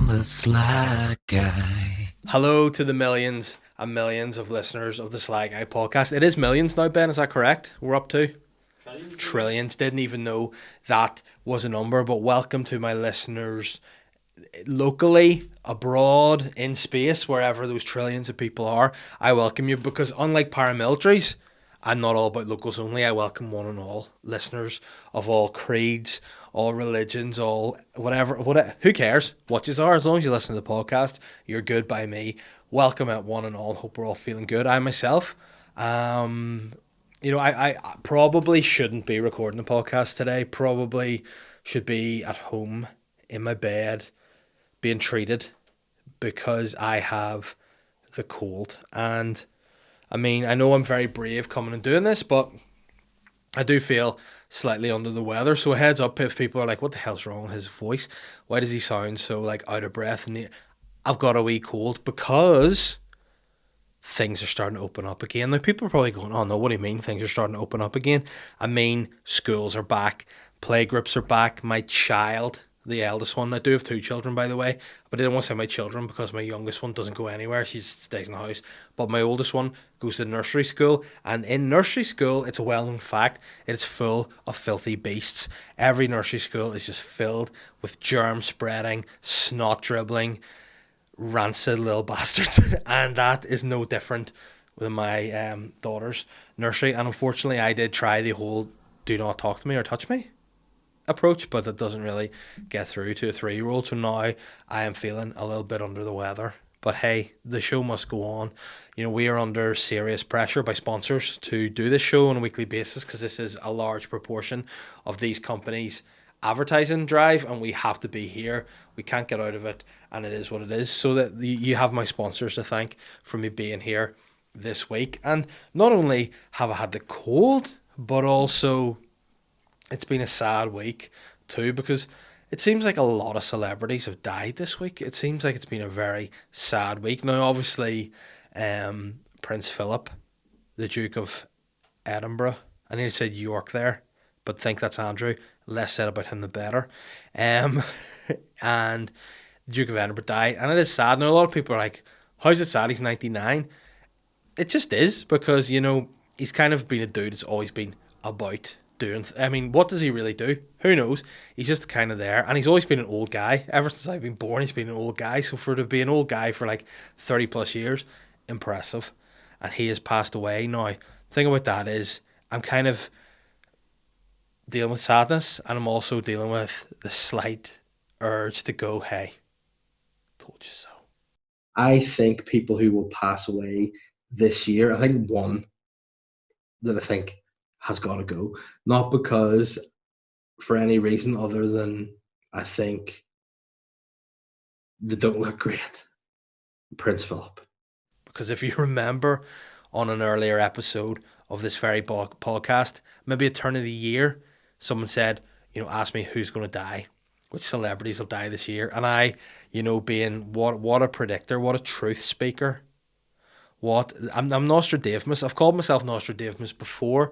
the Slack Guy. Hello to the millions and millions of listeners of the SLY podcast. It is millions now, Ben, is that correct? We're up to? Trillions. Didn't even know that was a number, but welcome to my listeners locally, abroad, in space, wherever those trillions of people are. I welcome you because unlike paramilitaries, I'm not all about locals only. I welcome one and all listeners of all creeds, all religions, all whatever. Who cares what you are? As long as you listen to the podcast, you're good by me. Welcome at one and all. Hope we're all feeling good. I myself, I probably shouldn't be recording a podcast today. Probably should be at home in my bed being treated because I have the cold. And I mean, I know I'm very brave coming and doing this, but I do feel slightly under the weather. So a heads up if people are like, what the hell's wrong with his voice? Why does he sound so like out of breath? And I've got a wee cold because things are starting to open up again. Now people are probably going, oh no, what do you mean things are starting to open up again? I mean, schools are back, playgroups are back, my child, the eldest one, I do have two children by the way, but I didn't want to say my children because my youngest one doesn't go anywhere, she stays in the house, but my oldest one goes to nursery school, and in nursery school, it's a well-known fact, it's full of filthy beasts. Every nursery school is just filled with germ spreading, snot dribbling, rancid little bastards, and that is no different with my daughter's nursery. And unfortunately I did try the whole do not talk to me or touch me approach, but it doesn't really get through to a 3-year-old. So now I am feeling a little bit under the weather, but hey, the show must go on. You know, we are under serious pressure by sponsors to do this show on a weekly basis because this is a large proportion of these companies' advertising drive, and we have to be here. We can't get out of it, and it is what it is. So that you have my sponsors to thank for me being here this week. And not only have I had the cold, but also it's been a sad week too, because it seems like a lot of celebrities have died this week. It seems like it's been a very sad week. Now, obviously, Prince Philip, the Duke of Edinburgh, I nearly said York there, but think that's Andrew. Less said about him, the better. And Duke of Edinburgh died, and it is sad. Now, a lot of people are like, how's it sad? He's 99. It just is, because, you know, he's kind of been a dude that's always been about doing. I mean, what does he really do? Who knows? He's just kind of there, and he's always been an old guy. Ever since I've been born, he's been an old guy. So for to be an old guy for like 30 plus years, impressive. And he has passed away. Now, the thing about that is, I'm kind of dealing with sadness, and I'm also dealing with the slight urge to go, hey, told you so. I think people who will pass away this year, I think one that I think has got to go, not because for any reason other than I think they don't look great. Prince Philip. Because if you remember on an earlier episode of this very podcast, maybe a turn of the year, someone said, you know, ask me who's going to die, which celebrities will die this year. And I, you know, being what a predictor, what a truth speaker. I'm Nostradamus. I've called myself Nostradamus before.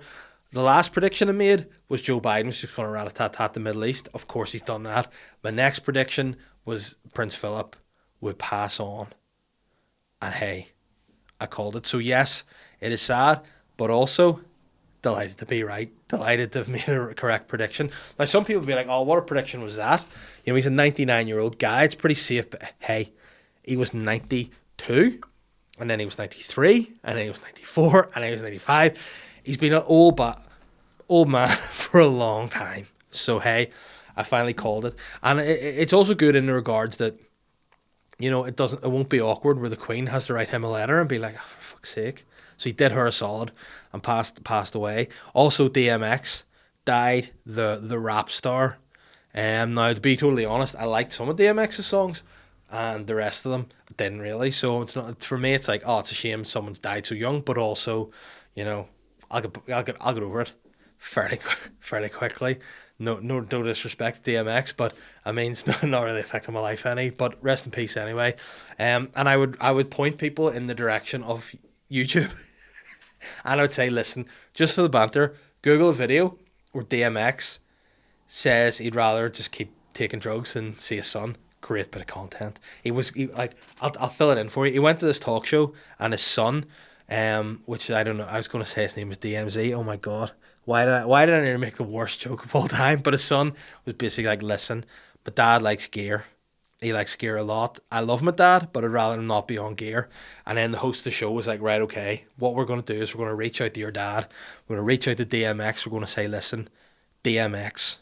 The last prediction I made was Joe Biden was just going to rat-a-tat-tat the Middle East. Of course, he's done that. My next prediction was Prince Philip would pass on. And hey, I called it. So yes, it is sad, but also delighted to be right. Delighted to have made a correct prediction. Now, some people will be like, oh, what a prediction was that? You know, he's a 99-year-old guy. It's pretty safe, but hey, he was 92, and then he was 93, and then he was 94, and then he was 95. He's been an old man for a long time. So, hey, I finally called it. And it's also good in the regards that, you know, it won't be awkward where the Queen has to write him a letter and be like, oh, for fuck's sake. So he did her a solid and passed away. Also, DMX died, the rap star. Now, to be totally honest, I liked some of DMX's songs, and the rest of them didn't really. So it's not, for me, it's like, oh, it's a shame someone's died so young, but also, you know, I'll get over it fairly quickly. No disrespect to DMX, but I mean, it's not really affecting my life any. But rest in peace anyway. And I would point people in the direction of YouTube, and I would say, listen, just for the banter, Google a video where DMX says he'd rather just keep taking drugs than see his son. great bit of content. I'll fill it in for you. He went to this talk show, and his son, which I don't know, I was going to say his name was DMZ. Oh my god, why did I nearly make the worst joke of all time? But his son was basically like, listen, my dad likes gear. He likes gear a lot. I love my dad, but I'd rather him not be on gear. And then the host of the show was like, right, okay, what we're going to do is we're going to reach out to your dad. We're going to reach out to DMX. We're going to say, listen, DMX,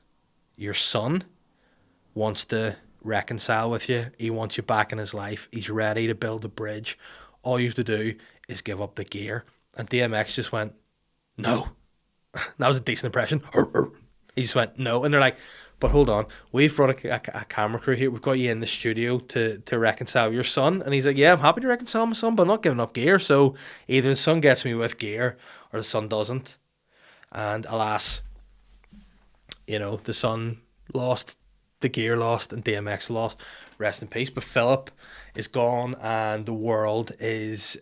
your son wants to reconcile with you. He wants you back in his life. He's ready to build a bridge. All you have to do is give up the gear. And DMX just went, no. That was a decent impression. He just went, no. And they're like, but hold on, we've brought a camera crew here. We've got you in the studio to reconcile your son. And he's like, yeah, I'm happy to reconcile my son, but I'm not giving up gear. So either the son gets me with gear or the son doesn't. And alas, the son lost, the gear lost, and DMX lost. Rest in peace. But Philip is gone, and the world is...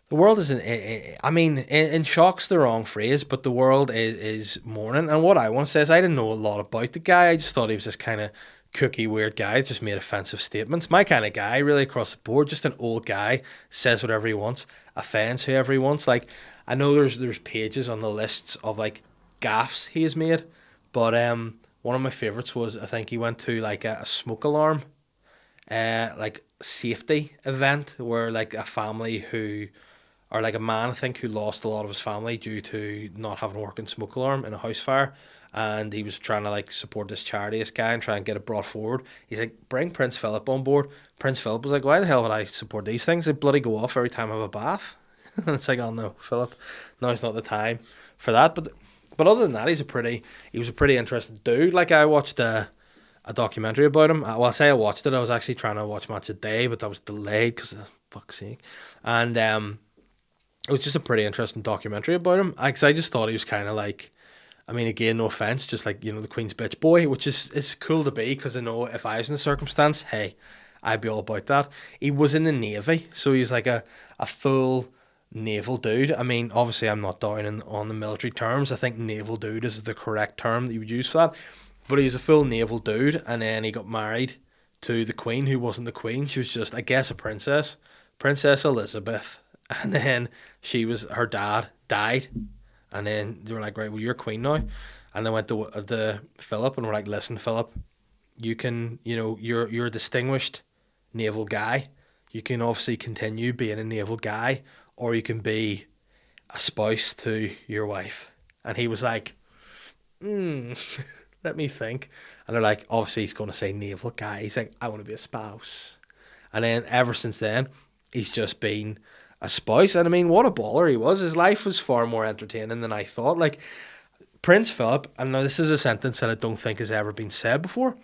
The world is in shock's the wrong phrase, but the world is mourning. And what I want to say is I didn't know a lot about the guy. I just thought he was this kind of kooky, weird guy that just made offensive statements. My kind of guy, really, across the board. Just an old guy, says whatever he wants, offends whoever he wants. Like, I know there's pages on the lists of, like, gaffes he has made, but one of my favourites was, I think he went to, like, a smoke alarm, like, safety event where, like, a family who... or like a man, I think, who lost a lot of his family due to not having a working smoke alarm in a house fire. And he was trying to like support this charity, this guy, and try and get it brought forward. He's like, bring Prince Philip on board. Prince Philip was like, why the hell would I support these things? They bloody go off every time I have a bath. And it's like, oh no, Philip, now's not the time for that. But other than that, he was a pretty interesting dude. Like, I watched a documentary about him. Well, I say I watched it. I was actually trying to watch Match of the Day, but that was delayed because of fuck's sake. And it was just a pretty interesting documentary about him. I just thought he was kind of like, I mean, again, no offense, just like, the Queen's bitch boy, which is cool to be, because I know if I was in the circumstance, hey, I'd be all about that. He was in the Navy, so he was like a full naval dude. I mean, obviously, I'm not down on the military terms. I think naval dude is the correct term that you would use for that. But he was a full naval dude, and then he got married to the Queen, who wasn't the Queen. She was just, I guess, a princess. Princess Elizabeth. And then her dad died, and then they were like, right, well, you're queen now. And they went to Philip and were like, listen, Philip, you can, you're a distinguished naval guy. You can obviously continue being a naval guy, or you can be a spouse to your wife. And he was like, let me think. And they're like, obviously he's going to say naval guy. He's like, I want to be a spouse. And then ever since then, he's just been a spouse. And I mean, what a baller he was. His life was far more entertaining than I thought. Like, Prince Philip, and now this is a sentence that I don't think has ever been said before,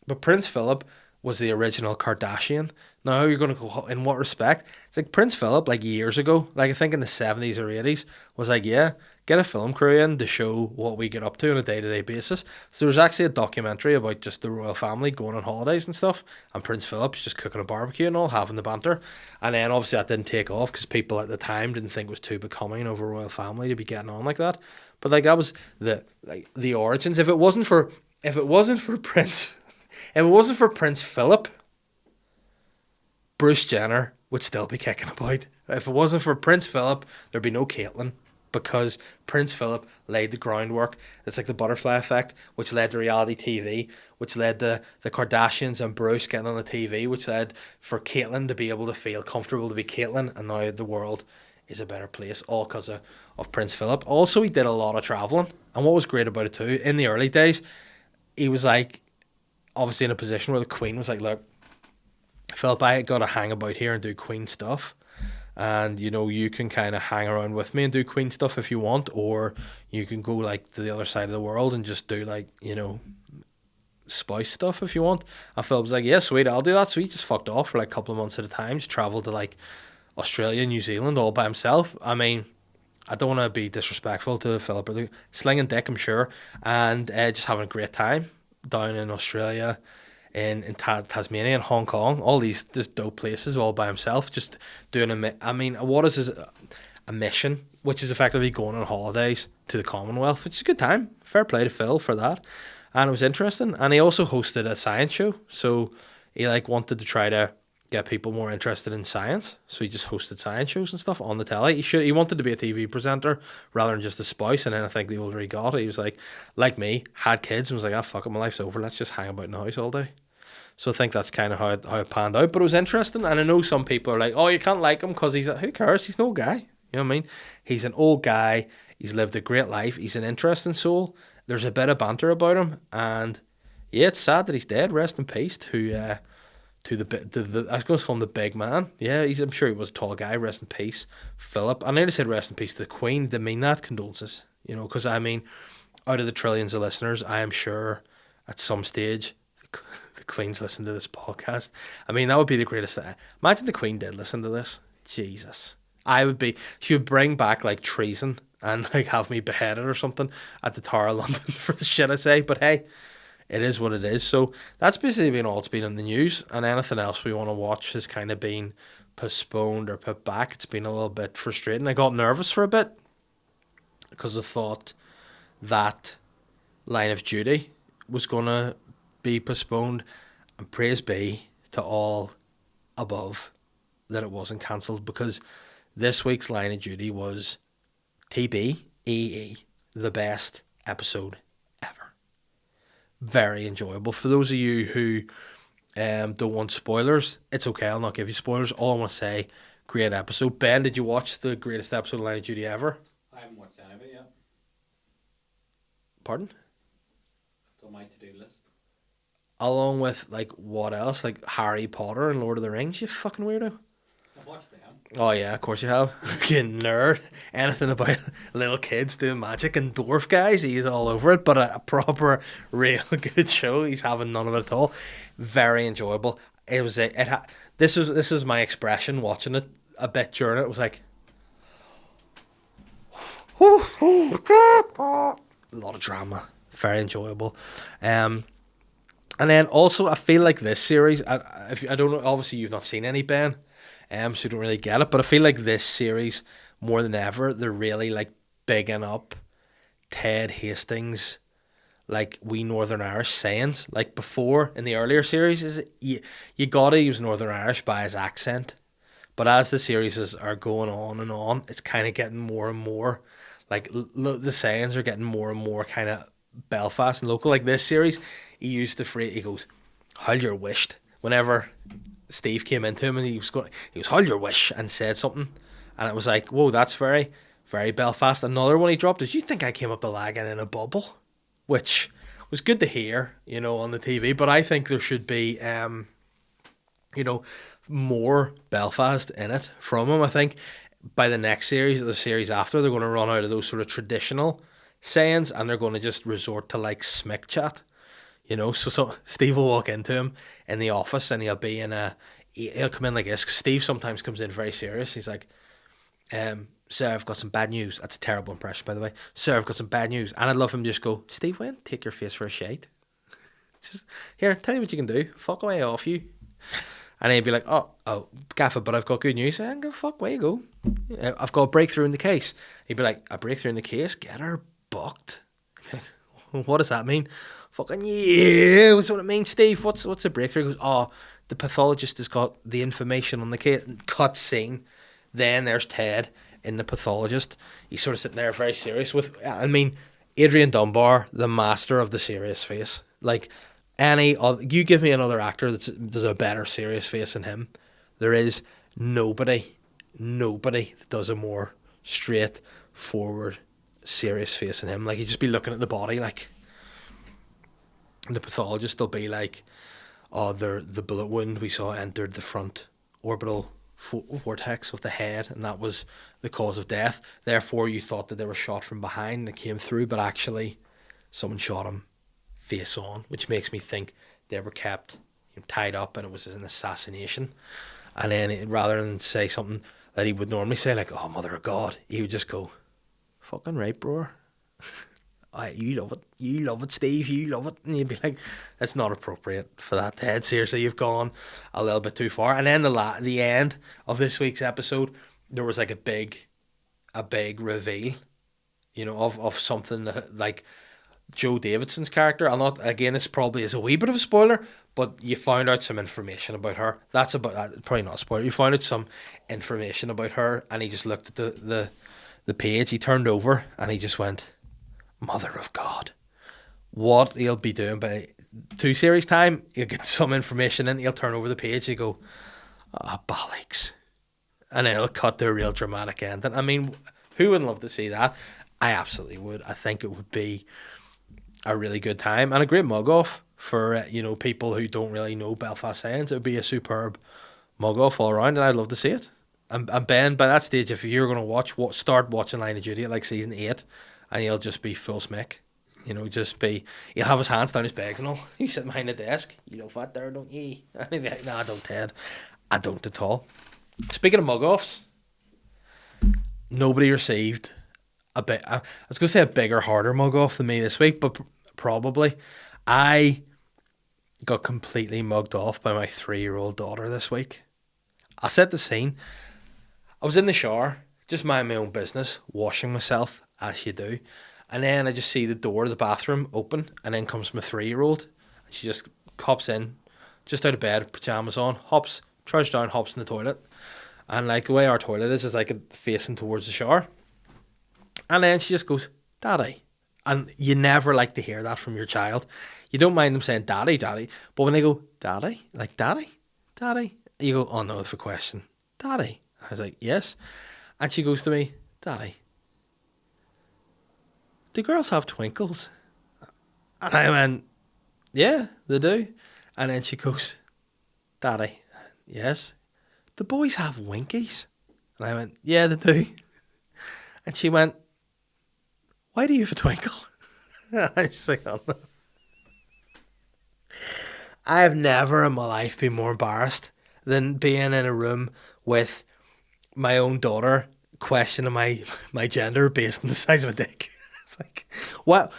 but Prince Philip was the original Kardashian. Now, how you're going to go, in what respect? It's like Prince Philip, like years ago, like I think in the 70s or 80s, was like, yeah, get a film crew in to show what we get up to on a day-to-day basis. So there was actually a documentary about just the royal family going on holidays and stuff, and Prince Philip's just cooking a barbecue and all, having the banter. And then obviously that didn't take off because people at the time didn't think it was too becoming of a royal family to be getting on like that. But like that was the origins. If it wasn't for Prince Philip, Bruce Jenner would still be kicking about. If it wasn't for Prince Philip, there'd be no Caitlyn, because Prince Philip laid the groundwork. It's like the butterfly effect, which led to reality TV, which led to the Kardashians and Bruce getting on the TV, which led for Caitlyn to be able to feel comfortable to be Caitlyn, and now the world is a better place, all because of Prince Philip. Also, he did a lot of travelling, and what was great about it too, in the early days, he was like, obviously in a position where the Queen was like, look, Philip, I got to hang about here and do Queen stuff, and you can kind of hang around with me and do Queen stuff if you want, or you can go like to the other side of the world and just do like spouse stuff if you want. And Philip was like, yeah, sweet, I'll do that. So he just fucked off for like a couple of months at a time, just travelled to like Australia, New Zealand all by himself. I mean, I don't want to be disrespectful to Philip, but slinging dick, I'm sure, and just having a great time down in Australia, in Tasmania and Hong Kong, all these just dope places all by himself, just doing what is a mission, which is effectively going on holidays to the Commonwealth, which is a good time. Fair play to Phil for that. And it was interesting. And he also hosted a science show. So he like wanted to try to get people more interested in science. So he just hosted science shows and stuff on the telly. He wanted to be a TV presenter rather than just a spouse. And then I think the older he got, he was like me, had kids and was like, fuck it, my life's over. Let's just hang about in the house all day. So I think that's kind of how it panned out. But it was interesting. And I know some people are like, oh, you can't like him because who cares? He's an old guy. You know what I mean? He's an old guy. He's lived a great life. He's an interesting soul. There's a bit of banter about him. And yeah, it's sad that he's dead. Rest in peace to the I was going to call him the big man. Yeah, I'm sure he was a tall guy. Rest in peace, Philip. I nearly said rest in peace to the Queen. They mean that, condolences. You know, because I mean, out of the trillions of listeners, I am sure at some stage the Queen's listened to this podcast. I mean, that would be the greatest. Imagine the Queen did listen to this. Jesus, she would bring back like treason and like have me beheaded or something at the Tower of London for the shit I say. But hey, it is what it is. So that's basically been all it's been in the news, and anything else we want to watch has kind of been postponed or put back. It's been a little bit frustrating. I got nervous for a bit because I thought that Line of Duty was going to be postponed, and praise be to all above that it wasn't cancelled, because this week's Line of Duty was TBEE, the best episode ever. Very enjoyable. For those of you who don't want spoilers, it's okay, I'll not give you spoilers. All I want to say, great episode. Ben, did you watch the greatest episode of Line of Duty ever? I haven't watched any of it yet. Pardon? It's on my to-do list. Along with, like, what else? Like Harry Potter and Lord of the Rings, you fucking weirdo. I've watched them. Oh yeah, of course you have. You nerd. Anything about little kids doing magic and dwarf guys, he's all over it. But a proper, real good show, he's having none of it at all. Very enjoyable. This is my expression watching it a bit during it. It was like, a lot of drama. Very enjoyable. And then also I feel like this series, I don't know, obviously you've not seen any, Ben, so you don't really get it, but I feel like this series, more than ever, they're really like bigging up Ted Hastings, like we Northern Irish sayings. Like before, in the earlier series, you gotta use Northern Irish by his accent, but as the series are going on, it's kind of getting more and more, like the sayings are getting more and more kind of Belfast and local. Like this series, he used the phrase, he goes, "Hold your wished," whenever Steve came into him, and he was "Hold your wish," and said something, and it was like, whoa, that's very, very Belfast. Another one he dropped is, "You think I came up the lagging in a bubble," which was good to hear, you know, on the TV. But I think there should be, you know, more Belfast in it from him. I think by the next series, or the series after, they're going to run out of those sort of traditional sayings, and they're going to just resort to like smick chat, you know. So Steve will walk into him in the office, and he'll come in like this, because Steve sometimes comes in very serious. He's like, "Sir, I've got some bad news." That's a terrible impression, by the way. "Sir, I've got some bad news." And I'd love him to just go, "Steve, why don't take your face for a shite? Just here, tell you what you can do. Fuck away off you." And he'd be like, oh, Gaffer, but I've got good news. And go, fuck, where you go? "I've got a breakthrough in the case." He'd be like, "A breakthrough in the case? Get her booked." What does that mean? Fucking yeah, what's what it means, Steve? What's a breakthrough? He goes, "Oh, the pathologist has got the information on the case." Cut scene. Then there's Ted in the pathologist. He's sort of sitting there very serious with, I mean, Adrian Dunbar, the master of the serious face. Like, you give me another actor there's a better serious face than him. There is nobody that does a more straightforward serious face than him. Like, you just be looking at the body, like, the pathologist will be like, "Oh, the bullet wound we saw entered the front orbital vortex of the head, and that was the cause of death. Therefore, you thought that they were shot from behind and it came through, but actually, someone shot him face on," which makes me think they were kept tied up and it was an assassination. And then rather than say something that he would normally say, like, "Oh, mother of God," he would just go, "Fucking right, bro. You love it, Steve, you love it." And you'd be like, "That's not appropriate for that, Ted. Seriously, you've gone a little bit too far." And then the end of this week's episode, there was like a big reveal, you know, of something that, like, Joe Davidson's character. I'll not, again, this probably is a wee bit of a spoiler, but you found out some information about her. That's about probably not a spoiler. You found out some information about her, and he just looked at the page. He turned over and he just went, "Mother of God." What he'll be doing by 2 series time, he'll get some information in, he'll turn over the page, and go, "Ah, bollocks," and then it'll cut to a real dramatic ending. I mean, who wouldn't love to see that? I absolutely would. I think it would be a really good time and a great mug off for people who don't really know Belfast sayings. It would be a superb mug off all around, and I'd love to see it. And Ben, by that stage, if you're going to start watching Line of Duty at like season 8, and he'll just be full smick. He'll have his hands down his bags and all. He's sitting behind the desk. "You know fat there, don't you?" And he'll be like, "No, I don't, Ted. I don't at all." Speaking of mug offs, nobody received I was going to say a bigger, harder mug off than me this week, but probably. I got completely mugged off by my 3-year-old daughter this week. I'll set the scene. I was in the shower, just minding my own business, washing myself, as you do. And then I just see the door of the bathroom open, and then comes my 3-year-old. She just hops in, just out of bed, pyjamas on, trudges down, hops in the toilet. And like the way our toilet is like facing towards the shower. And then she just goes, "Daddy." And you never like to hear that from your child. You don't mind them saying "Daddy, Daddy." But when they go, "Daddy," like "Daddy, Daddy," you go, "Oh no, it's a question. Daddy." I was like, "Yes." And she goes to me, "Daddy, do girls have twinkles?" And I went, "Yeah, they do." And then she goes, "Daddy, yes, the boys have winkies?" And I went, "Yeah, they do." And she went, "Why do you have a twinkle?" And I was like, "Oh no." I have never in my life been more embarrassed than being in a room with my own daughter questioning my gender based on the size of a dick. It's like, what?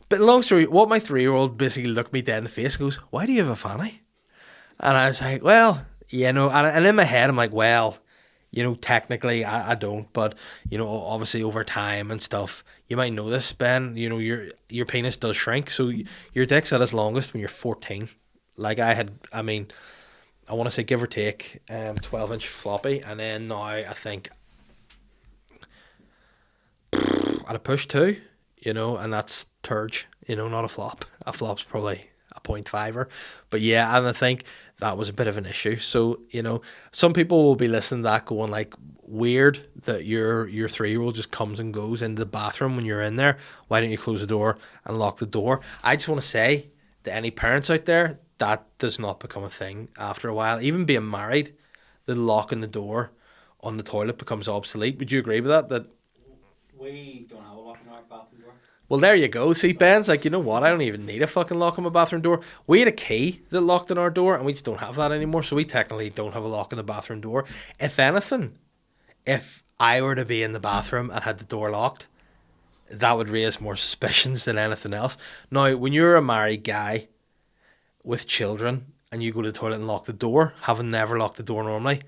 But long story, what my 3-year-old basically looked me dead in the face and goes, "Why do you have a fanny?" And I was like, "Well, and in my head, I'm like, well, technically I don't, but, obviously over time and stuff, you might know this, Ben, your penis does shrink. So your dick's at its longest when you're 14. Like I want to say give or take 12-inch floppy. And then now I think at a push 2, and that's turge, not a flop. A flop's probably a 0.5er. But yeah, and I think that was a bit of an issue. So, some people will be listening to that going like, weird that your 3-year-old just comes and goes into the bathroom when you're in there. Why don't you close the door and lock the door? I just want to say to any parents out there, that does not become a thing after a while. Even being married, the locking the door on the toilet becomes obsolete. Would you agree with that? That We don't have a lock in our bathroom door. Well, there you go. See, Ben's like, "You know what? I don't even need a fucking lock on my bathroom door." We had a key that locked in our door, and we just don't have that anymore. So we technically don't have a lock on the bathroom door. If anything, if I were to be in the bathroom and had the door locked, that would raise more suspicions than anything else. Now, when you're a married guy with children and you go to the toilet and lock the door, having never locked the door normally,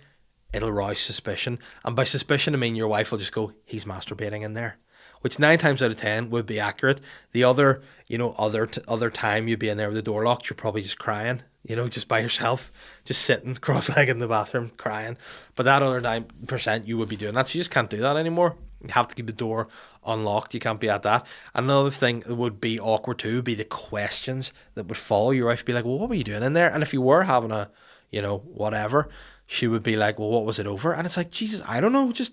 it'll rouse suspicion. And by suspicion, I mean your wife will just go, "He's masturbating in there," which 9 times out of 10 would be accurate. The other, other time you'd be in there with the door locked, you're probably just crying, just by yourself, just sitting cross-legged in the bathroom crying. But that other 9% you would be doing that. So you just can't do that anymore. You have to keep the door unlocked. You can't be at that. Another thing that would be awkward too would be the questions that would follow. Your wife would be like, "Well, what were you doing in there?" And if you were having a, whatever, she would be like, "Well, what was it over?" And it's like, Jesus, I don't know, just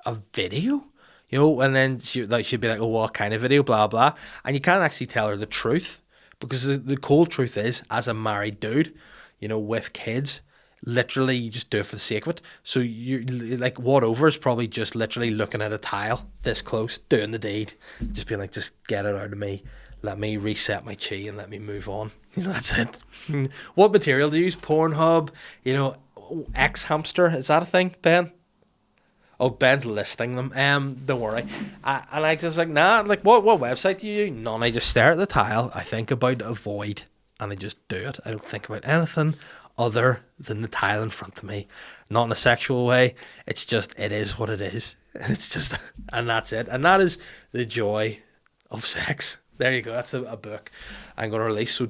a video. And then she'd be like, "Oh, what kind of video?" Blah, blah. And you can't actually tell her the truth, because the cold truth is, as a married dude, with kids, literally you just do it for the sake of it. So you like, what over is probably just literally looking at a tile this close, doing the deed, just being like, "Just get it out of me. Let me reset my chi and let me move on." That's it. What material do you use? Pornhub, X Hamster, is that a thing, Ben? Oh, Ben's listing them. Don't worry. And I just like, nah, like what website do you use? None. I just stare at the tile. I think about a void and I just do it. I don't think about anything other than the tile in front of me. Not in a sexual way. It's just, it is what it is. It's just, and that's it. And that is the joy of sex. There you go. That's a book I'm going to release. So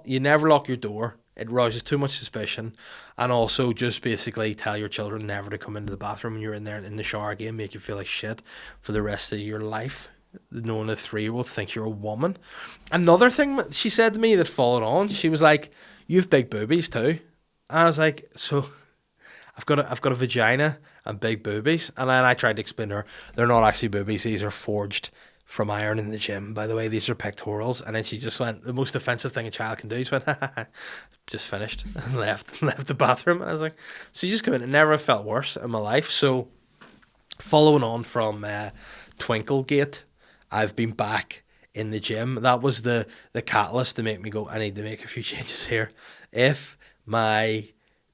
you never lock your door. It rouses too much suspicion. And also just basically tell your children never to come into the bathroom when you're in there in the shower again, make you feel like shit for the rest of your life. Knowing a 3-year-old thinks you're a woman. Another thing she said to me that followed on, she was like, "You have big boobies too." And I was like, "So I've got a vagina and big boobies." And then I tried to explain to her, they're not actually boobies, these are forged from iron in the gym. By the way, these are pectorals. And then she just went, the most offensive thing a child can do, she went, just finished, and left the bathroom. And I was like, so you just come in, it never felt worse in my life. So following on from Twinklegate, I've been back in the gym. That was the catalyst to make me go, I need to make a few changes here. If my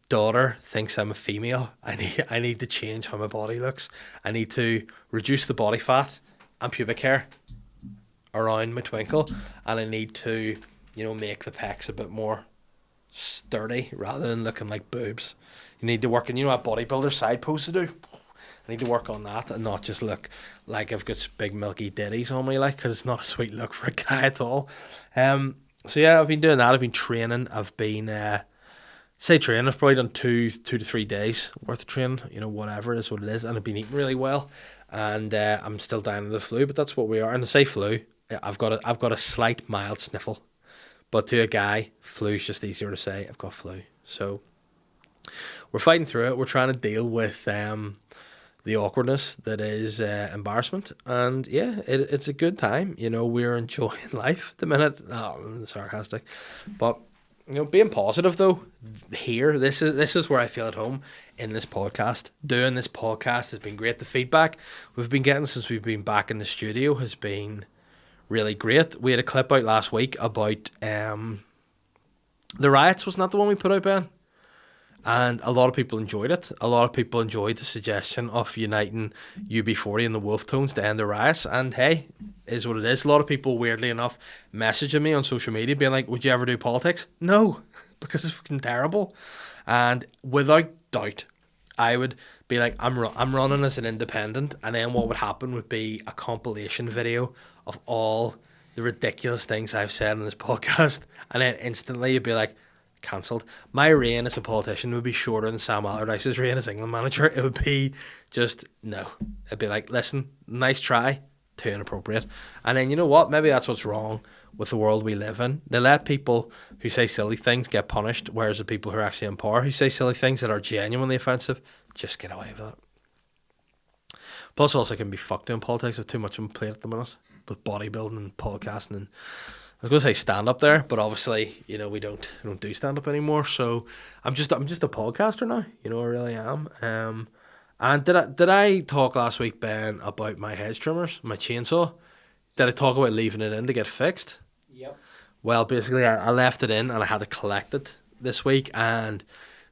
daughter thinks I'm a female, I need to change how my body looks. I need to reduce the body fat and pubic hair around my twinkle, and I need to, make the pecs a bit more sturdy rather than looking like boobs. You need to work on, what bodybuilder side pose to do. I need to work on that and not just look like I've got big milky ditties on me, because it's not a sweet look for a guy at all. So yeah, I've been doing that. I've been training. I've been training. I've probably done 2 to 3 days worth of training. Whatever it is, what it is, and I've been eating really well. And I'm still down with the flu, but that's what we are. And to say flu, I've got a slight mild sniffle, but to a guy, flu's just easier to say. I've got flu, so we're fighting through it. We're trying to deal with the awkwardness that is embarrassment, and yeah, it's a good time. We're enjoying life at the minute. Oh, I'm sarcastic, but being positive though. Here, this is where I feel at home in this podcast. Doing this podcast has been great. The feedback we've been getting since we've been back in the studio has been really great. We had a clip out last week about the riots. Wasn't that the one we put out, Ben? And a lot of people enjoyed it. A lot of people enjoyed the suggestion of uniting UB40 and the Wolf Tones to end the riots. And hey, is what it is. A lot of people, weirdly enough, messaging me on social media being like, would you ever do politics? No, because it's fucking terrible. And without doubt, I would be like, I'm running as an independent. And then what would happen would be a compilation video of all the ridiculous things I've said in this podcast. And then instantly you'd be like, cancelled. My reign as a politician would be shorter than Sam Allardyce's reign as England manager. It would be just, no. It'd be like, listen, nice try, too inappropriate. And then you know what? Maybe that's what's wrong with the world we live in. They let people who say silly things get punished, whereas the people who are actually in power who say silly things that are genuinely offensive just get away with it. Plus also can be fucked in politics with too much on plate at the minute with bodybuilding and podcasting and I was going to say stand up there, but obviously, we don't do stand up anymore. So I'm just a podcaster now. I really am. And did I talk last week, Ben, about my hedge trimmers, my chainsaw? Did I talk about leaving it in to get fixed? Yep. Well, basically, I left it in and I had to collect it this week. And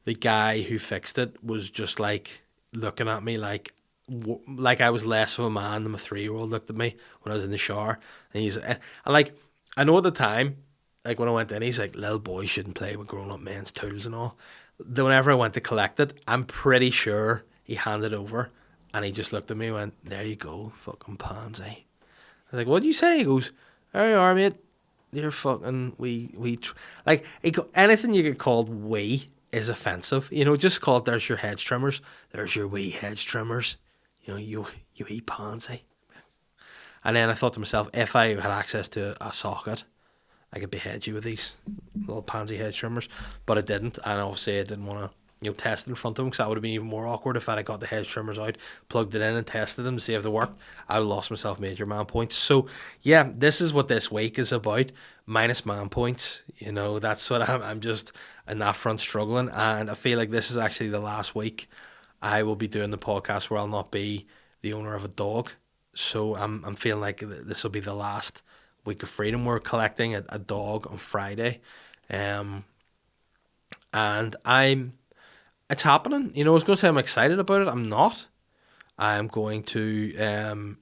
the guy who fixed it was just like looking at me like I was less of a man than my 3-year-old looked at me when I was in the shower. And I know at the time, when I went in, he's like, little boys shouldn't play with grown-up men's tools and all. Then whenever I went to collect it, I'm pretty sure he handed it over and he just looked at me and went, there you go, fucking pansy. I was like, what'd you say? He goes, there you are, mate. You're fucking, anything you get called we is offensive. Just call it, there's your hedge trimmers. There's your wee hedge trimmers. You eat pansy. And then I thought to myself, if I had access to a socket, I could behead you with these little pansy hedge trimmers. But I didn't, and obviously I didn't want to test it in front of them because that would have been even more awkward if I had got the hedge trimmers out, plugged it in and tested them to see if they worked. I would have lost myself major man points. So yeah, this is what this week is about, minus man points. That's what I'm just in that front struggling, and I feel like this is actually the last week I will be doing the podcast where I'll not be the owner of a dog. So I'm feeling like this will be the last week of freedom. We're collecting a dog on Friday, and it's happening. I was going to say I'm excited about it. I'm not. I'm going to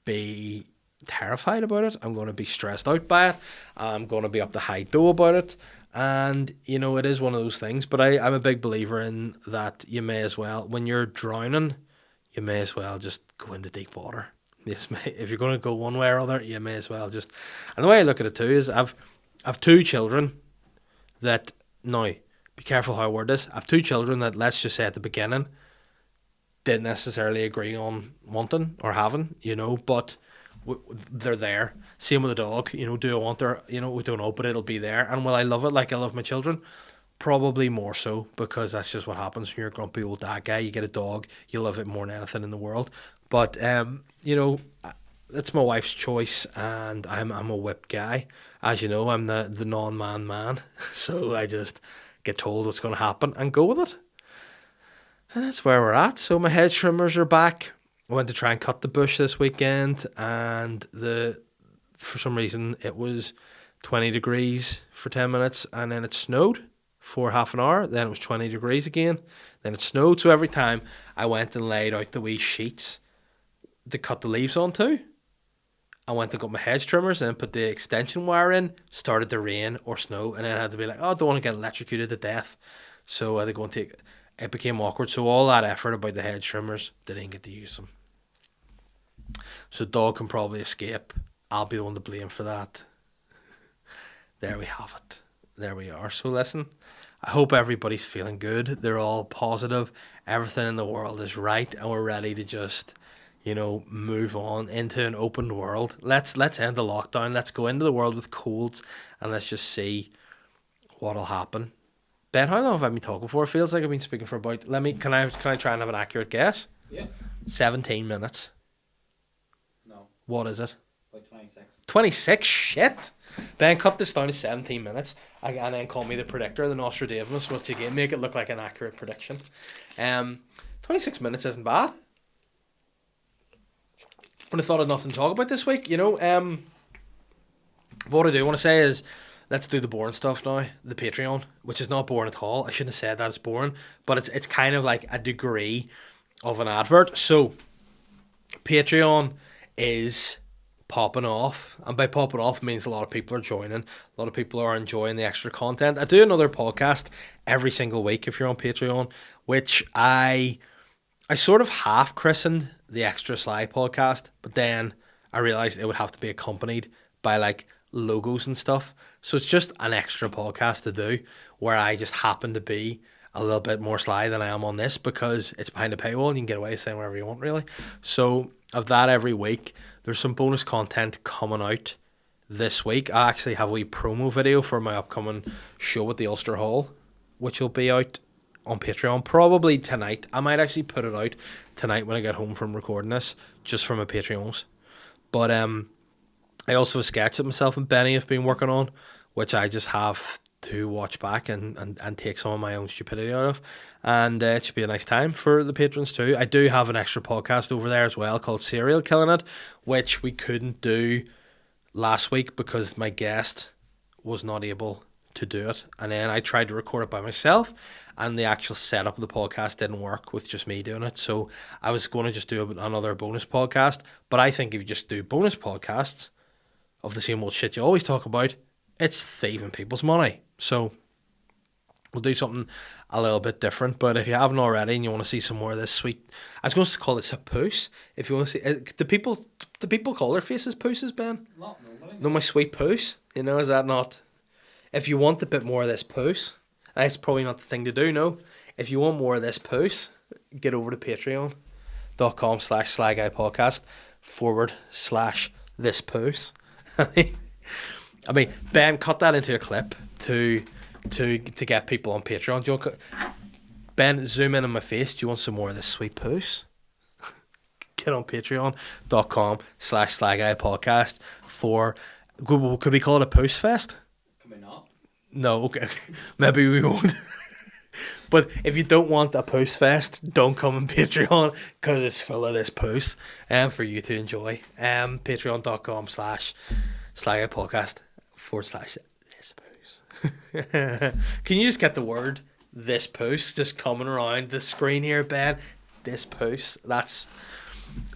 be terrified about it. I'm going to be stressed out by it. I'm going to be up to high dough about it. And it is one of those things. But I'm a big believer in that. You may as well, when you're drowning, you may as well just go into deep water. Yes, mate. If you're going to go one way or other, you may as well just. And the way I look at it too is I've two children that now be careful how I word this. I've two children that, let's just say at the beginning, didn't necessarily agree on wanting or having, but they're there. Same with the dog, do I want her? We don't know, but it'll be there. And will I love it like I love my children? Probably more so, because that's just what happens when you're a grumpy old dad guy. You get a dog, you love it more than anything in the world. But that's my wife's choice, and I'm a whipped guy. As you know, I'm the man. So I just get told what's going to happen and go with it. And that's where we're at. So my hedge trimmers are back. I went to try and cut the bush this weekend, and for some reason it was 20 degrees for 10 minutes, and then it snowed for half an hour. Then it was 20 degrees again. Then it snowed. So every time I went and laid out the wee sheets to cut the leaves onto, I went to got my hedge trimmers and then put the extension wire in, started to rain or snow, and then I had to be like, I don't want to get electrocuted to death. So I had to go and it became awkward. So all that effort about the hedge trimmers, they didn't get to use them. So dog can probably escape. I'll be the one to blame for that. There we have it. There we are. So listen, I hope everybody's feeling good. They're all positive. Everything in the world is right, and we're ready to just, move on into an open world. Let's end the lockdown. Let's go into the world with colds, and let's just see what'll happen. Ben, how long have I been talking for? It feels like I've been speaking for about. Can I try and have an accurate guess? Yeah. 17 minutes. No. What is it? Like 26. 26? Shit. Ben, cut this down to 17 minutes and then call me the predictor, the Nostradamus, which again make it look like an accurate prediction. 26 minutes isn't bad. But I thought I'd nothing to talk about this week, What I do want to say is, let's do the boring stuff now. The Patreon, which is not boring at all. I shouldn't have said that it's boring, but it's kind of like a degree of an advert. So, Patreon is popping off, and by popping off means a lot of people are joining. A lot of people are enjoying the extra content. I do another podcast every single week if you're on Patreon, which I sort of half christened the SLY podcast, but then I realized it would have to be accompanied by like logos and stuff. So it's just an extra podcast to do where I just happen to be a little bit more sly than I am on this because it's behind a paywall and you can get away saying whatever you want, really. So of that every week, there's some bonus content coming out this week. I actually have a wee promo video for my upcoming show at the Ulster Hall, which will be out on Patreon probably tonight. I might actually put it out tonight when I get home from recording this, just for my Patreons. But I also have a sketch that myself and Benny have been working on, which I just have to watch back and take some of my own stupidity out of. And it should be a nice time for the patrons too. I do have an extra podcast over there as well called Serial Killing It, which we couldn't do last week because my guest was not able to do it. And then I tried to record it by myself, and the actual setup of the podcast didn't work with just me doing it. So I was going to just do another bonus podcast. But I think if you just do bonus podcasts of the same old shit you always talk about, it's thieving people's money. So we'll do something a little bit different. But if you haven't already and you want to see some more of this sweet, I was going to call this a Puss. If you want to see, do people call their faces Pusses, Ben? Not nobody. No, my sweet Puss. Is that not? If you want a bit more of this Puss, that's probably not the thing to do, no. If you want more of this Puss, get over to patreon.com/SlyGuyPodcast/this Puss. I mean, Ben, cut that into a clip to get people on Patreon. Do you want, Ben, zoom in on my face. Do you want some more of this sweet Puss? Get on patreon.com/SlyGuyPodcast for, could we call it a Puss Fest? Can we not? No, okay. Maybe we won't. But if you don't want a Puss Fest, don't come on Patreon because it's full of this Puss for you to enjoy. Patreon.com/SlyGuyPodcast/this Puss. Can you just get the word this Puss just coming around the screen here, Ben? This Puss. That's